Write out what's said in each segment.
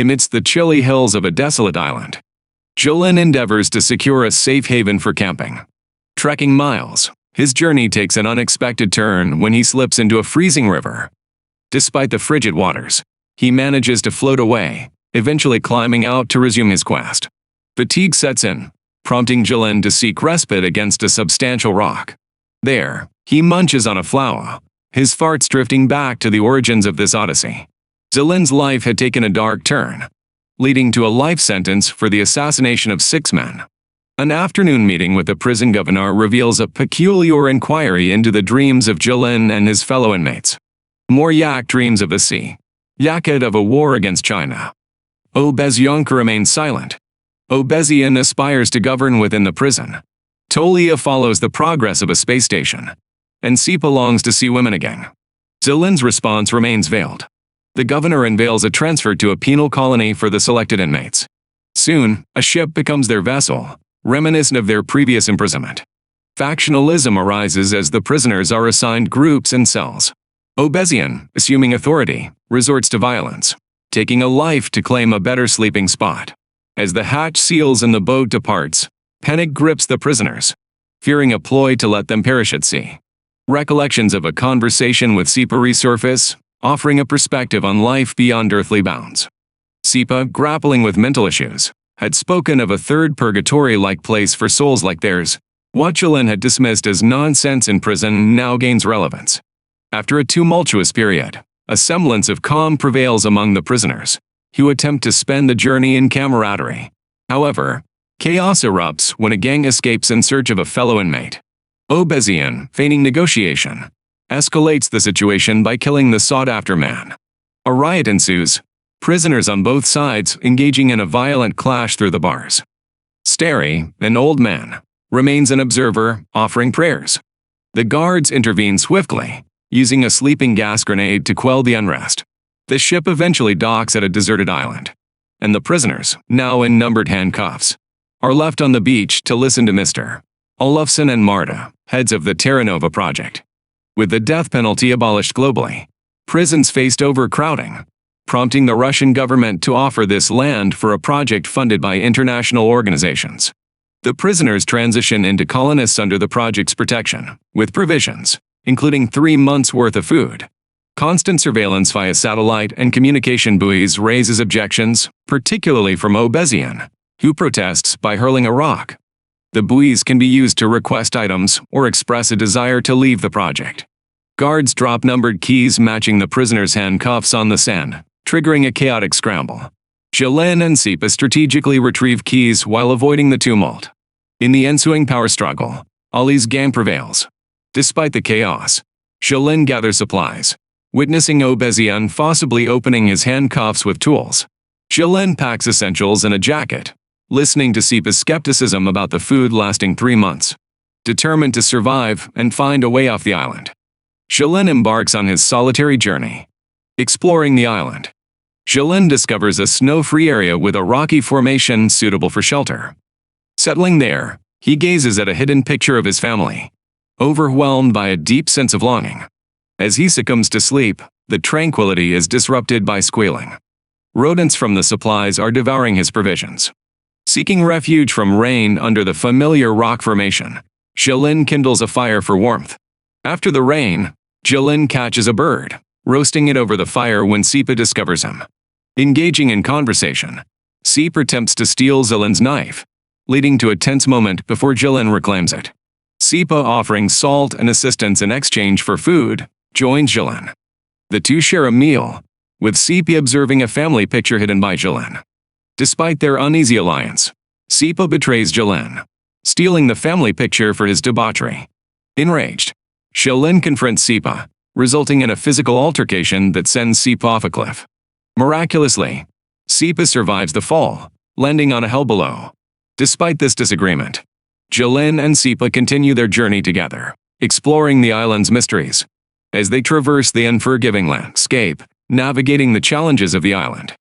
Amidst the chilly hills of a desolate island, Zhilin endeavors to secure a safe haven for camping. Trekking miles, his journey takes an unexpected turn when he slips into a freezing river. Despite the frigid waters, he manages to float away, eventually climbing out to resume his quest. Fatigue sets in, prompting Zhilin to seek respite against a substantial rock. There, he munches on a flower, his farts drifting back to the origins of this odyssey. Zhilin's life had taken a dark turn, leading to a life sentence for the assassination of 6 men. An afternoon meeting with the prison governor reveals a peculiar inquiry into the dreams of Zhilin and his fellow inmates. Moryak dreams of the sea, Yakut of a war against China. Obezianka remains silent. Obezian aspires to govern within the prison. Tolia follows the progress of a space station. And Sipa longs to see women again. Zhilin's response remains veiled. The governor unveils a transfer to a penal colony for the selected inmates. Soon, a ship becomes their vessel, reminiscent of their previous imprisonment. Factionalism arises as the prisoners are assigned groups and cells. Obezian, assuming authority, resorts to violence, taking a life to claim a better sleeping spot. As the hatch seals and the boat departs, panic grips the prisoners, fearing a ploy to let them perish at sea. Recollections of a conversation with Sipa resurface, offering a perspective on life beyond earthly bounds. Sipa, grappling with mental issues, had spoken of a third purgatory-like place for souls like theirs. What Zhilin had dismissed as nonsense in prison now gains relevance. After a tumultuous period, a semblance of calm prevails among the prisoners, who attempt to spend the journey in camaraderie. However, chaos erupts when a gang escapes in search of a fellow inmate. Obezian, feigning negotiation, escalates the situation by killing the sought-after man. A riot ensues, prisoners on both sides engaging in a violent clash through the bars. Stary, an old man, remains an observer, offering prayers. The guards intervene swiftly, using a sleeping gas grenade to quell the unrest. The ship eventually docks at a deserted island, and the prisoners, now in numbered handcuffs, are left on the beach to listen to Mr. Olufsen and Marta, heads of the Terra Nova project. With the death penalty abolished globally, prisons faced overcrowding, prompting the Russian government to offer this land for a project funded by international organizations. The prisoners transition into colonists under the project's protection, with provisions, including 3 months' worth of food. Constant surveillance via satellite and communication buoys raises objections, particularly from Obezian, who protests by hurling a rock. The buoys can be used to request items or express a desire to leave the project. Guards drop numbered keys matching the prisoners' handcuffs on the sand, triggering a chaotic scramble. Zhilin and Sipa strategically retrieve keys while avoiding the tumult. In the ensuing power struggle, Ali's gang prevails. Despite the chaos, Zhilin gathers supplies, witnessing Obezian forcibly opening his handcuffs with tools. Zhilin packs essentials and a jacket, listening to Sipa's skepticism about the food lasting 3 months. Determined to survive and find a way off the island, Zhilin embarks on his solitary journey. Exploring the island, Zhilin discovers a snow-free area with a rocky formation suitable for shelter. Settling there, he gazes at a hidden picture of his family, overwhelmed by a deep sense of longing. As he succumbs to sleep, the tranquility is disrupted by squealing. Rodents from the supplies are devouring his provisions. Seeking refuge from rain under the familiar rock formation, Zhilin kindles a fire for warmth. After the rain, Zhilin catches a bird, roasting it over the fire when Sipa discovers him. Engaging in conversation, Sipa attempts to steal Zhilin's knife, leading to a tense moment before Zhilin reclaims it. Sipa, offering salt and assistance in exchange for food, joins Zhilin. The two share a meal, with Sipa observing a family picture hidden by Zhilin. Despite their uneasy alliance, Sipa betrays Zhilin, stealing the family picture for his debauchery. Enraged, Zhilin confronts Sipa, resulting in a physical altercation that sends Sipa off a cliff. Miraculously, Sipa survives the fall, landing on a hell below. Despite this disagreement, Zhilin and Sipa continue their journey together, exploring the island's mysteries. As they traverse the unforgiving landscape, navigating the challenges of the island.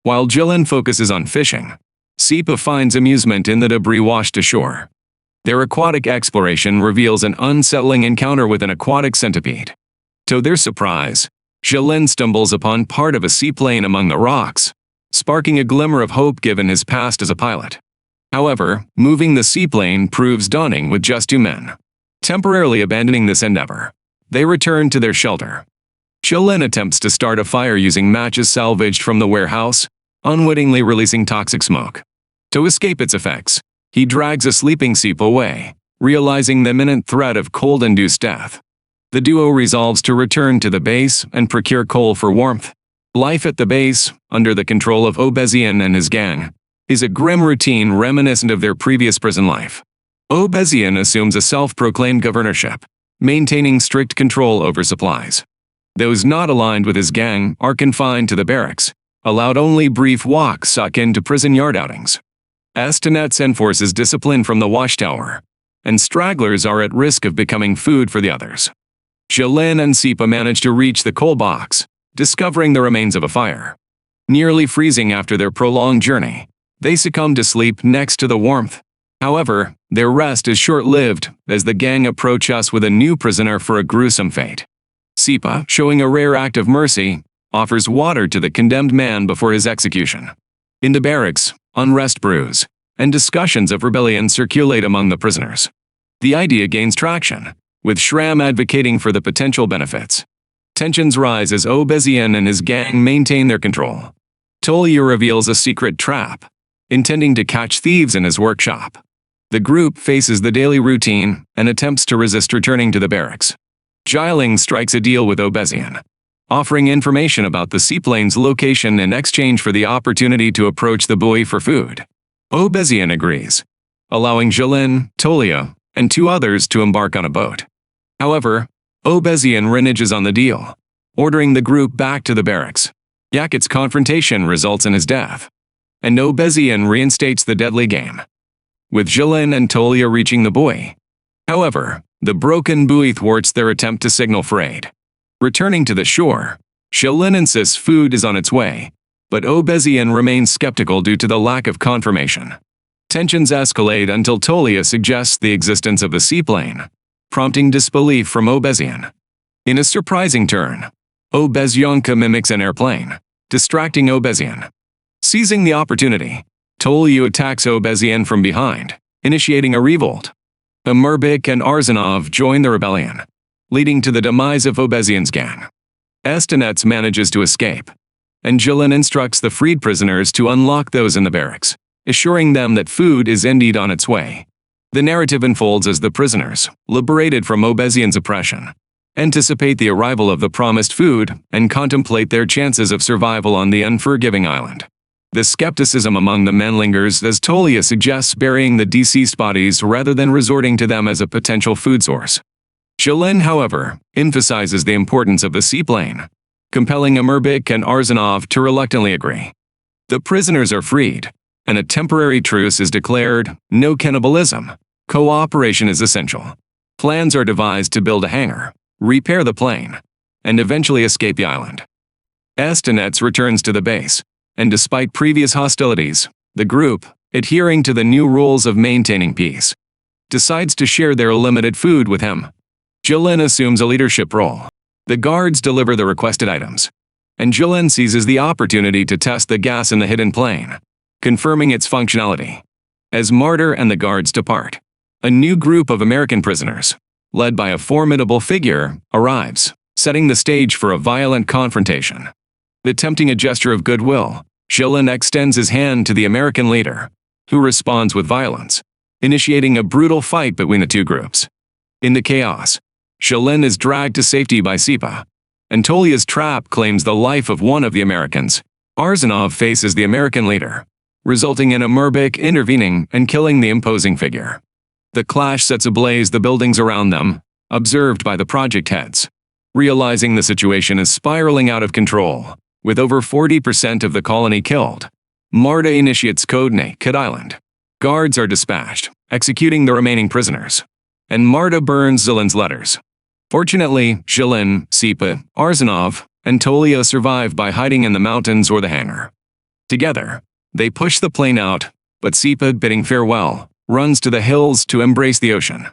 While Zhilin focuses on fishing, Sipa finds amusement in the debris washed ashore. Their aquatic exploration reveals an unsettling encounter with an aquatic centipede. To their surprise, Zhilin stumbles upon part of a seaplane among the rocks, sparking a glimmer of hope given his past as a pilot. However, moving the seaplane proves daunting with just 2 men. Temporarily abandoning this endeavor, they return to their shelter. Zhilin attempts to start a fire using matches salvaged from the warehouse, unwittingly releasing toxic smoke. To escape its effects, he drags a sleeping Sipa away, realizing the imminent threat of cold-induced death. The duo resolves to return to the base and procure coal for warmth. Life at the base, under the control of Obezian and his gang, is a grim routine reminiscent of their previous prison life. Obezian assumes a self-proclaimed governorship, maintaining strict control over supplies. Those not aligned with his gang are confined to the barracks, allowed only brief walks akin to prison yard outings. Estinets enforces discipline from the watchtower, and stragglers are at risk of becoming food for the others. Zhilin and Sipa manage to reach the coal box, discovering the remains of a fire. Nearly freezing after their prolonged journey, they succumb to sleep next to the warmth. However, their rest is short-lived as the gang approach us with a new prisoner for a gruesome fate. Sipa, showing a rare act of mercy, offers water to the condemned man before his execution. In the barracks, unrest brews, and discussions of rebellion circulate among the prisoners. The idea gains traction, with Shram advocating for the potential benefits. Tensions rise as Obezian and his gang maintain their control. Tolia reveals a secret trap, intending to catch thieves in his workshop. The group faces the daily routine and attempts to resist returning to the barracks. Zhilin strikes a deal with Obezian, offering information about the seaplane's location in exchange for the opportunity to approach the buoy for food. Obezian agrees, allowing Zhilin, Tolia, and 2 others to embark on a boat. However, Obezian reneges on the deal, ordering the group back to the barracks. Yakut's confrontation results in his death, and Obezian reinstates the deadly game, with Zhilin and Tolia reaching the buoy. However, the broken buoy thwarts their attempt to signal for aid. Returning to the shore, Zhilin insists food is on its way, but Obezian remains skeptical due to the lack of confirmation. Tensions escalate until Tolia suggests the existence of the seaplane, prompting disbelief from Obezian. In a surprising turn, Obezionka mimics an airplane, distracting Obezian. Seizing the opportunity, Tolia attacks Obezian from behind, initiating a revolt. Amurbik and Arzanov join the rebellion, leading to the demise of Obezian's gang. Estinets manages to escape, and Zhilin instructs the freed prisoners to unlock those in the barracks, assuring them that food is indeed on its way. The narrative unfolds as the prisoners, liberated from Obezian's oppression, anticipate the arrival of the promised food and contemplate their chances of survival on the unforgiving island. The skepticism among the men lingers as Tolia suggests burying the deceased bodies rather than resorting to them as a potential food source. Zhilin, however, emphasizes the importance of the seaplane, compelling Amurbik and Arzanov to reluctantly agree. The prisoners are freed, and a temporary truce is declared. No cannibalism. Cooperation is essential. Plans are devised to build a hangar, repair the plane, and eventually escape the island. Estinets returns to the base, and despite previous hostilities, the group, adhering to the new rules of maintaining peace, decides to share their limited food with him. Zhilin assumes a leadership role. The guards deliver the requested items, and Zhilin seizes the opportunity to test the gas in the hidden plane, confirming its functionality. As Martyr and the guards depart, a new group of American prisoners, led by a formidable figure, arrives, setting the stage for a violent confrontation. Attempting a gesture of goodwill, Zhilin extends his hand to the American leader, who responds with violence, initiating a brutal fight between the 2 groups. In the chaos, Zhilin is dragged to safety by Sipa, and Tolia's trap claims the life of one of the Americans. Arzanov faces the American leader, resulting in Amurbik intervening and killing the imposing figure. The clash sets ablaze the buildings around them, observed by the project heads. Realizing the situation is spiraling out of control, with over 40% of the colony killed, Marta initiates Code Naked Island. Guards are dispatched, executing the remaining prisoners, and Marta burns Zhilin's letters. Fortunately, Zhilin, Sipa, Arzanov, and Tolia survive by hiding in the mountains or the hangar. Together, they push the plane out, but Sipa, bidding farewell, runs to the hills to embrace the ocean.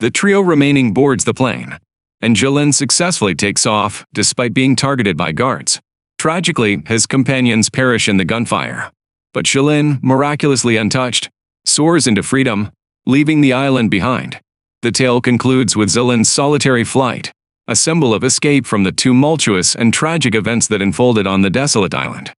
The trio remaining boards the plane, and Zhilin successfully takes off despite being targeted by guards. Tragically, his companions perish in the gunfire. But Zhilin, miraculously untouched, soars into freedom, leaving the island behind. The tale concludes with Zhilin's solitary flight, a symbol of escape from the tumultuous and tragic events that unfolded on the desolate island.